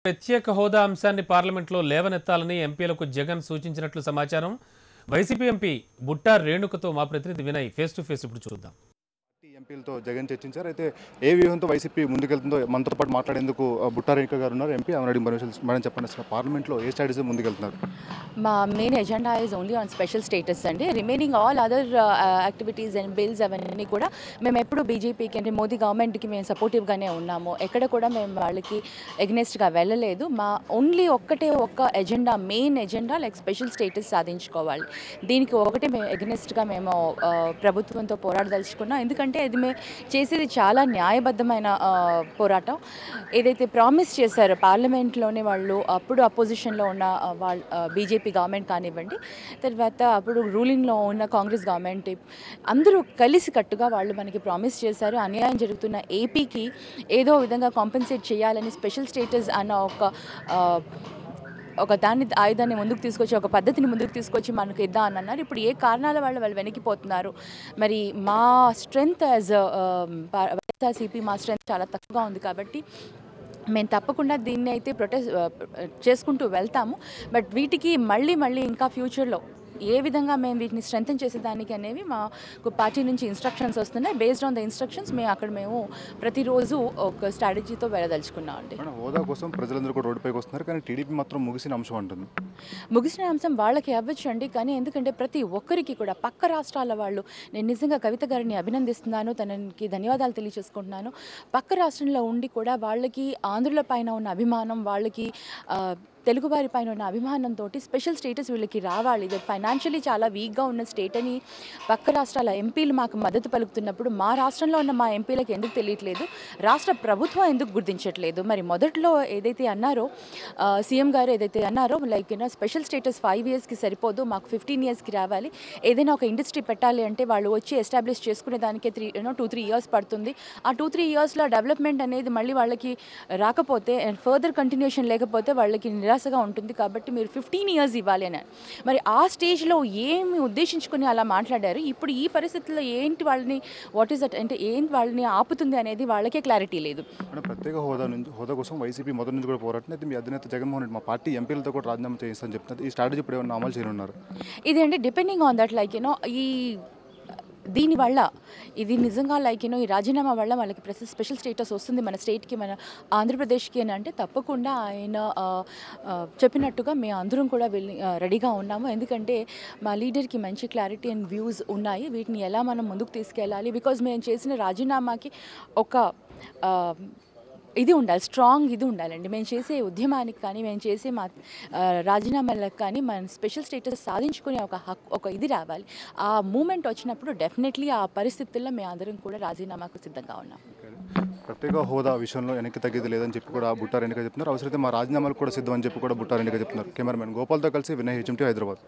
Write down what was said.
ప్రత్యేక హోదా అంశాన్ని పార్లమెంట్లో లేవనెత్తాలని ఎంపీలకు జగన్ సూచించినట్లు సమాచారం. వైసీపీ ఎంపీ బుట్టా రేణుకతో మా ప్రతినిధి వినయ్ ఫేస్ టు ఫేస్ ఇప్పుడు చూద్దాం. ఎంపీలతో జగన్ చర్చించారు. అయితే ఏ వ్యూహంతో వైసీపీ ముందుకెళ్తుందో మనతో పాటు మాట్లాడేందుకు బుట్టా రేణుక గారు ఉన్నారు. ఎంపీ ఆమె మేడం చెప్పండి, అసలు పార్లమెంట్లో ఏ స్ట్రాటజీ ముందుకెళ్తున్నారు? మా main agenda is only on special status అండి. Remaining all other activities and bills అవన్నీ కూడా మేము ఎప్పుడు బీజేపీకి అంటే మోదీ గవర్నమెంట్కి మేము సపోర్టివ్గానే ఉన్నాము. ఎక్కడ కూడా మేము వాళ్ళకి ఎగ్నెస్ట్గా వెళ్ళలేదు. మా ఓన్లీ ఒక్క agenda, main agenda like special status సాధించుకోవాలి. దీనికి ఒకటే మేము ఎగ్నెస్ట్గా మేము ప్రభుత్వంతో పోరాడదలుచుకున్నాం. ఎందుకంటే ఇది మేము చేసేది చాలా న్యాయబద్ధమైన పోరాటం. ఏదైతే ప్రామిస్ చేశారో పార్లమెంట్లోనే వాళ్ళు అప్పుడు అపోజిషన్లో ఉన్న వాళ్ళు బీజేపీ గవర్నమెంట్ కానివ్వండి, తర్వాత అప్పుడు రూలింగ్లో ఉన్న కాంగ్రెస్ గవర్నమెంట్, అందరూ కలిసి కట్టుగా వాళ్ళు మనకి ప్రామిస్ చేశారు. అన్యాయం జరుగుతున్న ఏపీకి ఏదో విధంగా కాంపెన్సేట్ చేయాలని స్పెషల్ స్టేటస్ అన్న ఒక ఆయుధాన్ని ముందుకు తీసుకొచ్చి, ఒక పద్ధతిని ముందుకు తీసుకొచ్చి మనకు ఇద్దాం అని అన్నారు. ఇప్పుడు ఏ కారణాల వల్ల వాళ్ళు వెనక్కిపోతున్నారు? మరి మా స్ట్రెంగ్త్ యాజ్ వైఎస్ఆర్సీపీ మా స్ట్రెంగ్త్ చాలా తక్కువగా ఉంది. కాబట్టి మేము తప్పకుండా దీన్ని అయితే ప్రొటెస్ట్ చేసుకుంటూ వెళ్తాము. బట్ వీటికి మళ్ళీ ఇంకా ఫ్యూచర్లో ఏ విధంగా మేము వీటిని స్ట్రెంథెన్ చేసేదానికి అనేవి మాకు పార్టీ నుంచి ఇన్స్ట్రక్షన్స్ వస్తున్నాయి. బేస్డ్ ఆన్ ద ఇన్స్ట్రక్షన్స్ మేము ప్రతిరోజు ఒక స్ట్రాటజీతో వెళ్ళదలుచుకున్నాం అండి. హోదా కోసం ప్రజలందరూ కూడా రోడ్డుపైకి వస్తున్నారు, కానీ టీడీపీ మాత్రం ముగిసిన అంశం అంటుంది. ముగిసిన అంశం వాళ్ళకి అవ్వచ్చు అండి, కానీ ఎందుకంటే ప్రతి ఒక్కరికి కూడా పక్క రాష్ట్రాల వాళ్ళు, నేను నిజంగా కవిత గారిని అభినందిస్తున్నాను, తనకి ధన్యవాదాలు తెలియజేసుకుంటున్నాను. పక్క రాష్ట్రంలో ఉండి కూడా వాళ్ళకి ఆంధ్రుల పైన ఉన్న అభిమానం, వాళ్ళకి తెలుగు వారి పైన ఉన్న అభిమానంతో స్పెషల్ స్టేటస్ వీళ్ళకి రావాలి. ఇది ఫైనాన్షియలీ చాలా వీక్గా ఉన్న స్టేట్ అని పక్క రాష్ట్రాల ఎంపీలు మాకు మద్దతు పలుకుతున్నప్పుడు మా రాష్ట్రంలో ఉన్న మా ఎంపీలకు ఎందుకు తెలియట్లేదు? రాష్ట్ర ప్రభుత్వం ఎందుకు గుర్తించట్లేదు? మరి మొదట్లో ఏదైతే అన్నారో సీఎం గారు ఏదైతే అన్నారో లైక్ స్పెషల్ స్టేటస్ 5 yearsకి సరిపోదు, మాకు 15 yearsకి రావాలి. ఏదైనా ఒక ఇండస్ట్రీ పెట్టాలి అంటే వాళ్ళు వచ్చి ఎస్టాబ్లిష్ చేసుకునే దానికే 2-3 years పడుతుంది. ఆ 2-3 yearsలో డెవలప్మెంట్ అనేది మళ్ళీ వాళ్ళకి రాకపోతే అండ్ ఫర్దర్ కంటిన్యూషన్ లేకపోతే వాళ్ళకి నిరాశగా ఉంటుంది. కాబట్టి మీరు 15 years ఇవ్వాలి అని. మరి ఆ స్టేజ్లో ఏమి ఉద్దేశించుకుని అలా మాట్లాడారు? ఇప్పుడు ఈ పరిస్థితుల్లో ఏంటి వాళ్ళని ఏంటి వాళ్ళని ఆపుతుంది అనేది వాళ్ళకే క్లారిటీ లేదు. ప్రత్యేక హోదా కోసం వైసీపీ మొదటి నుంచి కూడా పోరాటం. మీ అధినేత జగన్మోహన్ రెడ్డి మా పార్టీ ఎంపీలతో కూడా రాజీనామా చేయిస్తామని చెప్తున్నారు. ఈ స్ట్రాటజీ ఇప్పుడు ఏమన్నా అమలు చేయనున్నారు? ఇది అంటే డిపెండింగ్ ఆన్ దట్ లైక్ దీనివల్ల ఇది నిజంగా లైక్ ఈ రాజీనామా వల్ల వాళ్ళకి స్పెషల్ స్టేటస్ వస్తుంది మన స్టేట్కి, మన ఆంధ్రప్రదేశ్కి అని అంటే తప్పకుండా ఆయన చెప్పినట్టుగా మేము అందరం కూడా రెడీగా ఉన్నాము. ఎందుకంటే మా లీడర్కి మంచి క్లారిటీ అండ్ వ్యూస్ ఉన్నాయి. వీటిని ఎలా మనం ముందుకు తీసుకెళ్ళాలి? బికాజ్ మేము చేసిన రాజీనామాకి ఒక ఇది ఉండాలి, స్ట్రాంగ్ ఇది ఉండాలండి. మేము చేసే ఉద్యమానికి కానీ, మేము చేసే మా రాజీనామాలకు కానీ మన స్పెషల్ స్టేటస్ సాధించుకునే ఒక ఇది రావాలి. ఆ మూమెంట్ వచ్చినప్పుడు డెఫినెట్లీ ఆ పరిస్థితుల్లో మేము అందరం కూడా రాజీనామాకు సిద్ధంగా ఉన్నాం. ప్రత్యేక హోదా విషయంలో వెనక్కి తగ్గేది లేదని చెప్పి కూడా బుట్టా రేణుక చెప్తున్నారు. అవసరమైతే మా రాజీనామాలు కూడా సిద్ధం అని చెప్పి కూడా బుట్టా రేణుక చెప్తున్నారు. కెమెరామెన్ గోపాల్తో కలిసి వినయ్, HMT, హైదరాబాద్.